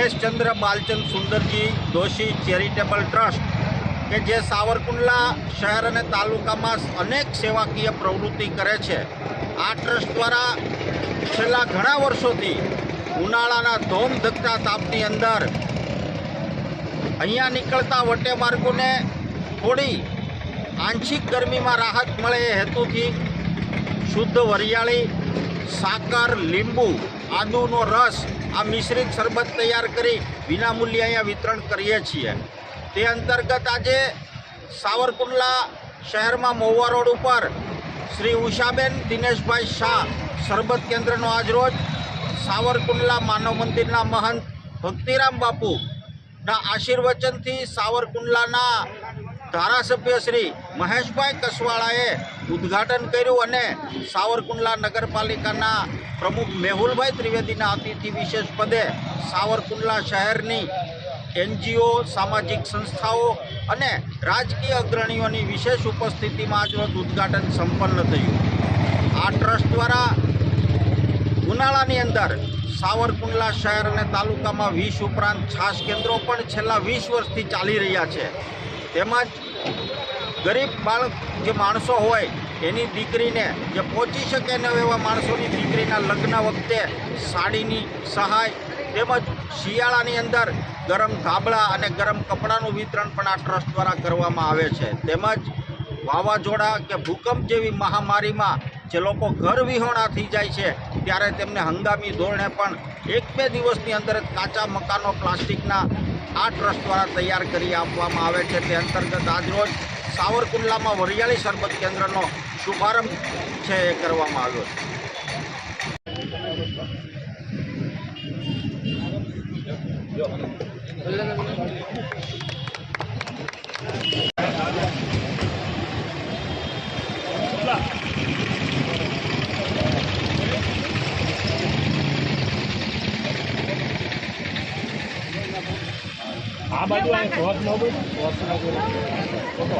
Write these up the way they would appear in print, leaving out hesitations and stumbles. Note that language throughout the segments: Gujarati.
હિતેશચંદ્ર બાલચંદ સુંદરજી દોશી ચેરિટેબલ ટ્રસ્ટ કે જે સાવરકુંડલા શહેર અને તાલુકામાં અનેક સેવાકીય પ્રવૃત્તિ કરે છે, આ ટ્રસ્ટ દ્વારા છેલ્લા ઘણા વર્ષોથી ઉનાળાના ધોમધકતા તાપની અંદર અહીંયા નીકળતા વટે માર્ગોને થોડી આંશિક ગરમીમાં રાહત મળે એ હેતુથી શુદ્ધ વરિયાળી, સાકર, લીંબુ, આદુનો રસ આ મિશ્રિત શરબત તૈયાર કરી વિનામૂલ્યે અહીંયા વિતરણ કરીએ છીએ। તે અંતર્ગત આજે સાવરકુંડલા શહેરમાં મહુવા રોડ ઉપર શ્રી ઉષાબેન દિનેશભાઈ શાહ શરબત કેન્દ્રનો આજરોજ સાવરકુંડલા માનવ મંદિરના મહંત ભક્તિરામ બાપુના આશીર્વચનથી સાવરકુંડલાના ધારાસભ્ય શ્રી મહેશભાઈ કસવાળાએ ઉદ્ઘાટન કર્યું અને સાવરકુંડલા નગરપાલિકાના પ્રમુખ મેહુલભાઈ ત્રિવેદીના અતિથિ વિશેષ પદે સાવરકુંડલા શહેરની NGO, સામાજિક સંસ્થાઓ અને રાજકીય અગ્રણીઓની વિશેષ ઉપસ્થિતિમાં આજરોજ ઉદ્ઘાટન સંપન્ન થયું। આ ટ્રસ્ટ દ્વારા ઉનાળાની અંદર સાવરકુંડલા શહેર અને તાલુકામાં 20 ઉપરાંત છાશ કેન્દ્રો પણ છેલ્લા 20 વર્ષથી ચાલી રહ્યા છે। તેમજ ગરીબ જે માણસો હોય એની દીકરીને જે પહોંચી શકે ન એવા માણસોની દીકરીના લગ્ન વખતે સાડીની સહાય તેમજ શિયાળાની અંદર ગરમ ધાબળા અને ગરમ કપડાનું વિતરણ પણ આ ટ્રસ્ટ દ્વારા કરવામાં આવે છે। તેમજ વાવાઝોડા કે ભૂકંપ જેવી મહામારીમાં જે લોકો ઘર વિહોણા થઈ જાય છે ત્યારે તેમને હંગામી ધોરણે પણ 1-2 દિવસની અંદર જ કાચા મકાનો પ્લાસ્ટિકના આ ટ્રસ્ટ દ્વારા તૈયાર કરી આપવામાં આવે છે। તે અંતર્ગત આજરોજ સાવરકુંડલામાં વરિયાળી શરબત કેન્દ્રનો શુભારંભ છે એ કરવામાં આવ્યો છે। આ બાજુ આ શોર્ટ નો બોલ શોર્ટ નો બોલ ફોટો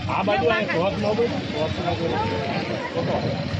આ બાજુ આ શોર્ટ નો બોલ ફોટો